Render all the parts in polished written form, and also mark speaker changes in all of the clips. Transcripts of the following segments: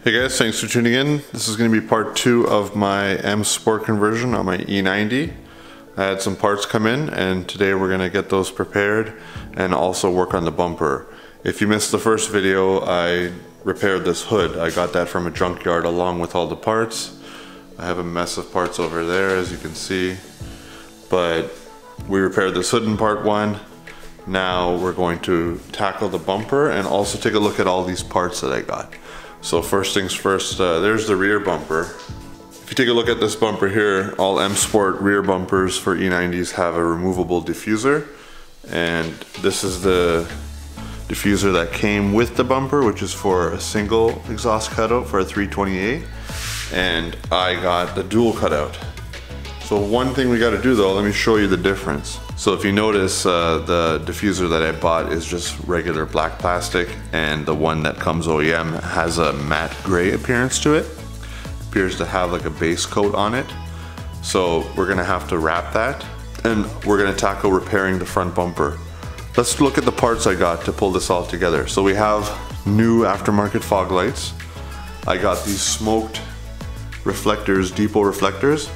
Speaker 1: Hey guys, thanks for tuning in. This is going to be part 2 of my M Sport conversion on my E90. I had some parts come in and today we're going to get those prepared and also work on the bumper. If you missed the first video, I repaired this hood. I got that from a junkyard along with all the parts. I have a mess of parts over there, as you can see, but we repaired this hood in part 1. Now we're going to tackle the bumper and also take a look at all these parts that I got. So first things first, there's the rear bumper. If you take a look at this bumper here, all M Sport rear bumpers for E90s have a removable diffuser, and this is the diffuser that came with the bumper, which is for a single exhaust cutout for a 328, and I got the dual cutout. So one thing we got to do though, let me show you the difference. So if you notice, the diffuser that I bought is just regular black plastic, and the one that comes OEM has a matte gray appearance to it. Appears to have like a base coat on it. So we're gonna have to wrap that, and we're gonna tackle repairing the front bumper. Let's look at the parts I got to pull this all together. So we have new aftermarket fog lights. I got these smoked reflectors, depot reflectors.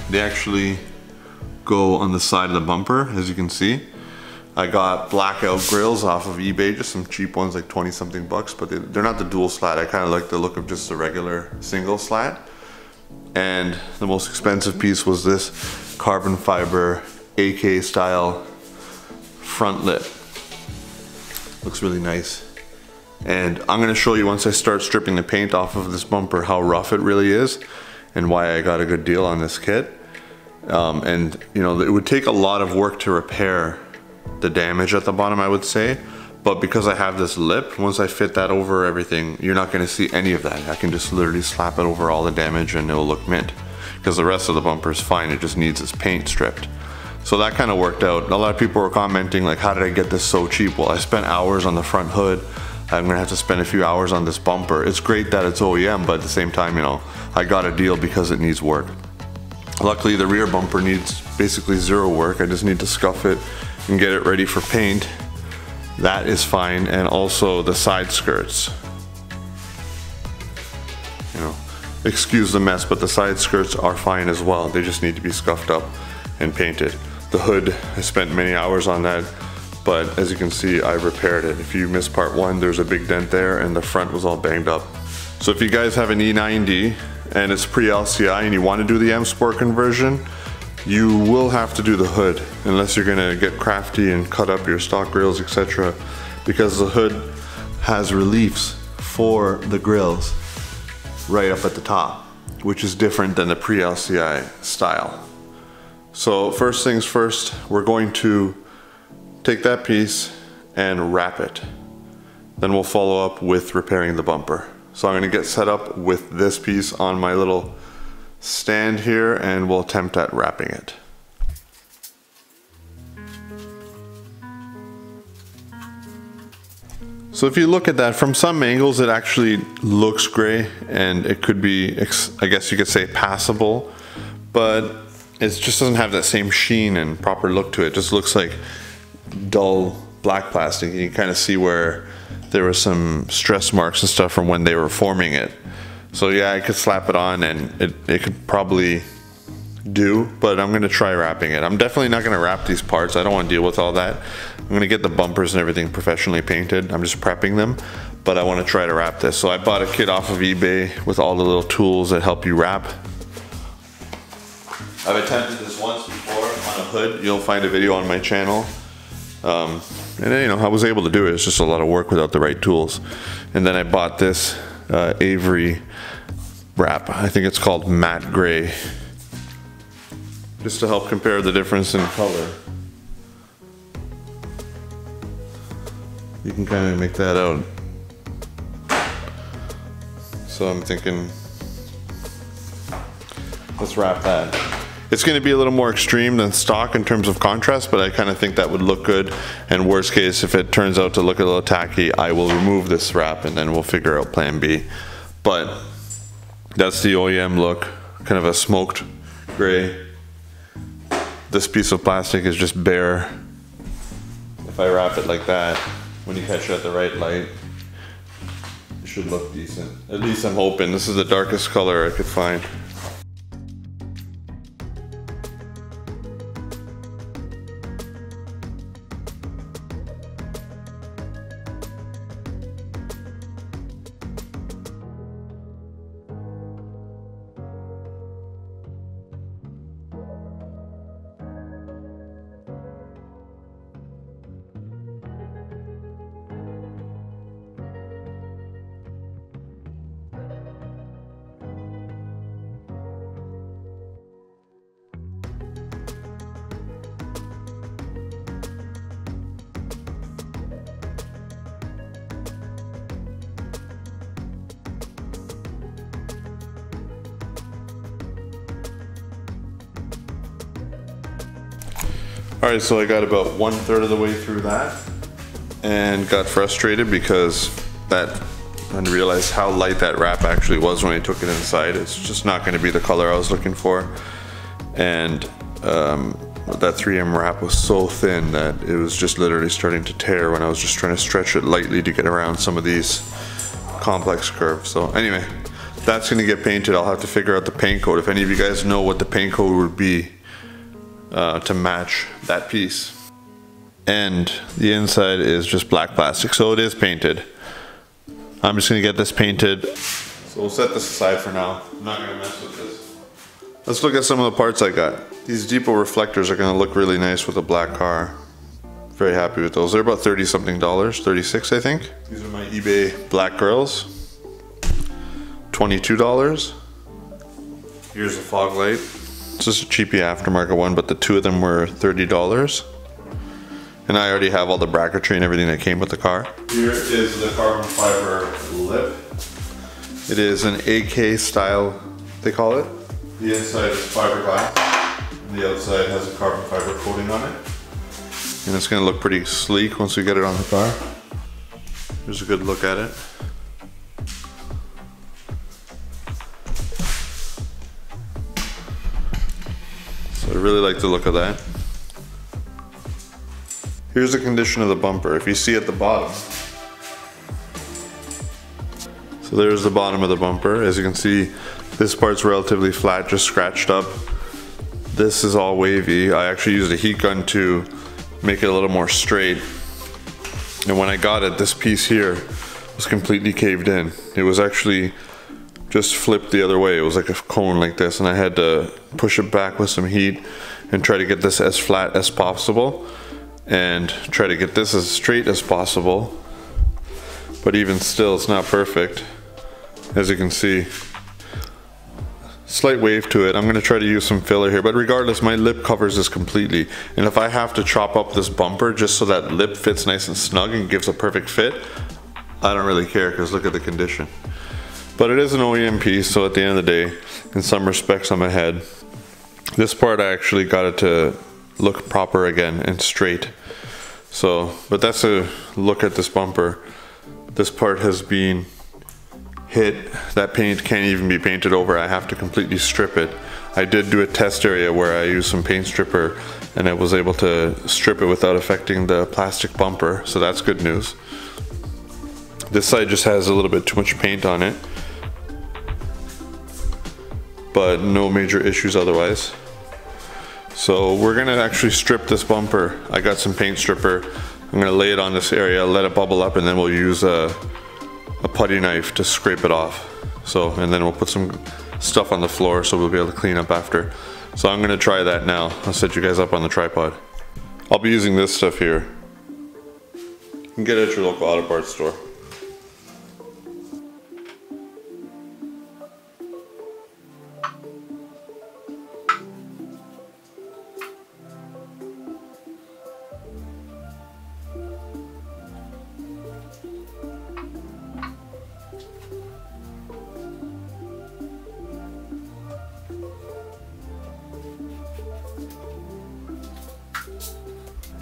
Speaker 1: They actually go on the side of the bumper, as you can see. I got blackout grills off of eBay, just some cheap ones, like 20 something bucks, but they're not the dual slat. I kind of like the look of just the regular single slat. And the most expensive piece was this carbon fiber AK style front lip. Looks really nice. And I'm gonna show you once I start stripping the paint off of this bumper how rough it really is and why I got a good deal on this kit. And you know, it would take a lot of work to repair the damage at the bottom, I would say, but because I have this lip, once I fit that over everything, you're not going to see any of that. I can just literally slap it over all the damage and it'll look mint, because the rest of the bumper is fine. It just needs its paint stripped. So that kind of worked out. A lot of people were commenting like, how did I get this so cheap? Well, I spent hours on the front hood. I'm gonna have to spend a few hours on this bumper. It's great that it's OEM, but at the same time, you know, I got a deal because it needs work. Luckily, the rear bumper needs basically zero work. I just need to scuff it and get it ready for paint. That is fine. And also the side skirts. You know, excuse the mess, but the side skirts are fine as well. They just need to be scuffed up and painted. The hood, I spent many hours on that, but as you can see, I repaired it. If you missed part 1, there's a big dent there and the front was all banged up. So if you guys have an E90 and it's pre-LCI and you want to do the M Sport conversion, you will have to do the hood unless you're gonna get crafty and cut up your stock grills, etc. Because the hood has reliefs for the grills right up at the top, which is different than the pre-LCI style. So first things first, we're going to take that piece and wrap it. Then we'll follow up with repairing the bumper. So I'm gonna get set up with this piece on my little stand here and we'll attempt at wrapping it. So if you look at that from some angles, it actually looks gray and it could be, I guess you could say, passable, but it just doesn't have that same sheen and proper look to it. It just looks like dull black plastic. You can kind of see where there were some stress marks and stuff from when they were forming it. So yeah, I could slap it on and it could probably do, but I'm gonna try wrapping it. I'm definitely not gonna wrap these parts. I don't wanna deal with all that. I'm gonna get the bumpers and everything professionally painted. I'm just prepping them, but I wanna try to wrap this. So I bought a kit off of eBay with all the little tools that help you wrap. I've attempted this once before on a hood. You'll find a video on my channel. And then, you know, I was able to do it. It's just a lot of work without the right tools. And then I bought this Avery wrap. I think it's called matte gray, just to help compare the difference in color. You can kind of make that out. So I'm thinking, let's wrap that. It's going to be a little more extreme than stock in terms of contrast, but I kind of think that would look good. And worst case, if it turns out to look a little tacky, I will remove this wrap and then we'll figure out plan B. But that's the OEM look, kind of a smoked gray. this piece of plastic is just bare. If I wrap it like that, when you catch it at the right light, it should look decent. At least I'm hoping. This is the darkest color I could find. Alright, so I got about 1/3 of the way through that and got frustrated because I realized how light that wrap actually was when I took it inside. It's just not going to be the color I was looking for, and that 3M wrap was so thin that it was just literally starting to tear when I was just trying to stretch it lightly to get around some of these complex curves. So anyway, that's going to get painted. I'll have to figure out the paint code. If any of you guys know what the paint code would be to match that piece. And the inside is just black plastic, so it is painted. I'm just gonna get this painted. So we'll set this aside for now. I'm not gonna mess with this. Let's look at some of the parts I got. These depot reflectors are gonna look really nice with a black car. Very happy with those. They're about 30 something dollars, 36 I think. These are my eBay black grills. $22. Here's the fog light. It's just a cheapy aftermarket one, but the two of them were $30. And I already have all the bracketry and everything that came with the car. Here is the carbon fiber lip. It is an AK style, they call it. The inside is fiberglass, and the outside has a carbon fiber coating on it. And it's gonna look pretty sleek once we get it on the car. Here's a good look at it. So I really like the look of that. Here's the condition of the bumper. If you see at the bottom. So there's the bottom of the bumper. As you can see, this part's relatively flat, just scratched up. This is all wavy. I actually used a heat gun to make it a little more straight. And when I got it, this piece here was completely caved in. It was actually just flipped the other way. It was like a cone like this, and I had to push it back with some heat and try to get this as flat as possible and try to get this as straight as possible. But even still, it's not perfect. As you can see, slight wave to it. I'm gonna try to use some filler here, but regardless, my lip covers this completely. And if I have to chop up this bumper just so that lip fits nice and snug and gives a perfect fit, I don't really care, because look at the condition. But it is an OEM piece, so at the end of the day, in some respects, I'm ahead. This part, I actually got it to look proper again and straight. So, but that's a look at this bumper. This part has been hit. That paint can't even be painted over. I have to completely strip it. I did do a test area where I used some paint stripper and I was able to strip it without affecting the plastic bumper, so that's good news. This side just has a little bit too much paint on it, but no major issues otherwise. So we're gonna actually strip this bumper. I got some paint stripper. I'm gonna lay it on this area, let it bubble up, and then we'll use a putty knife to scrape it off. So, and then we'll put some stuff on the floor so we'll be able to clean up after. So I'm gonna try that now. I'll set you guys up on the tripod. I'll be using this stuff here. You can get it at your local auto parts store.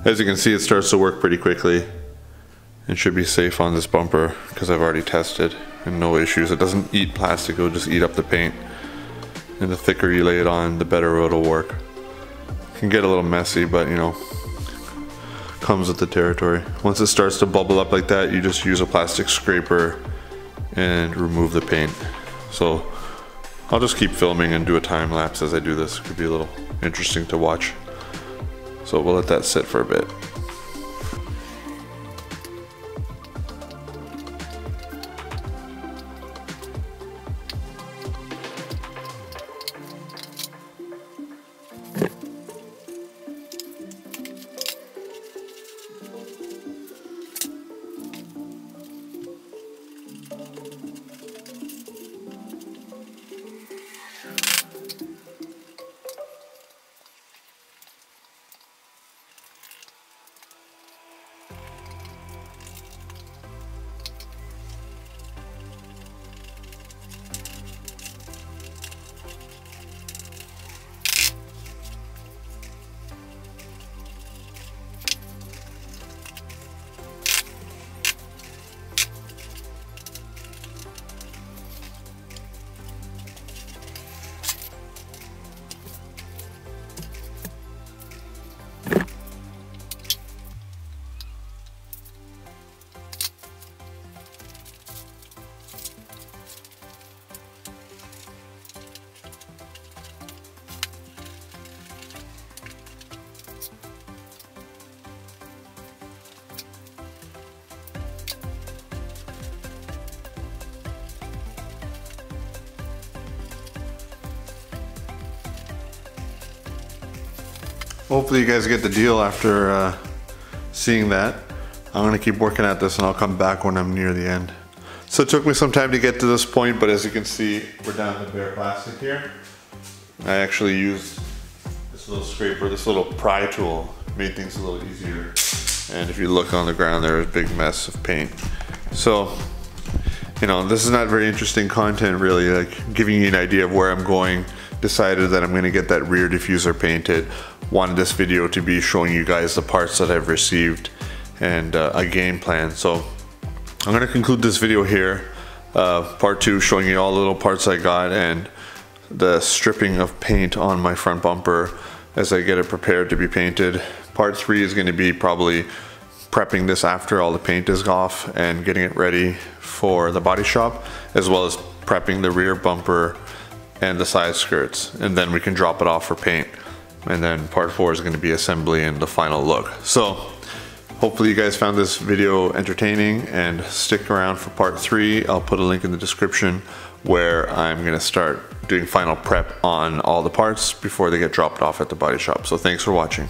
Speaker 1: As you can see, it starts to work pretty quickly. It should be safe on this bumper because I've already tested and no issues. It doesn't eat plastic, it'll just eat up the paint. And the thicker you lay it on, the better it'll work. Can get a little messy, but you know, comes with the territory. Once it starts to bubble up like that, you just use a plastic scraper and remove the paint. So I'll just keep filming and do a time lapse as I do this. It could be a little interesting to watch. So we'll let that sit for a bit. Hopefully you guys get the deal after seeing that. I'm gonna keep working at this and I'll come back when I'm near the end. So it took me some time to get to this point, but as you can see, we're down to bare plastic here. I actually used this little scraper, this little pry tool, made things a little easier. And if you look on the ground, there's a big mess of paint. So, you know, this is not very interesting content really, like giving you an idea of where I'm going. Decided that I'm gonna get that rear diffuser painted. Wanted this video to be showing you guys the parts that I've received and a game plan. So I'm gonna conclude this video here. Part 2 showing you all the little parts I got and the stripping of paint on my front bumper as I get it prepared to be painted. Part 3 is gonna be probably prepping this after all the paint is off and getting it ready for the body shop, as well as prepping the rear bumper and the side skirts, and then we can drop it off for paint. And then part 4 is going to be assembly and the final look. So hopefully you guys found this video entertaining, and stick around for part 3. I'll put a link in the description where I'm going to start doing final prep on all the parts before they get dropped off at the body shop. So thanks for watching.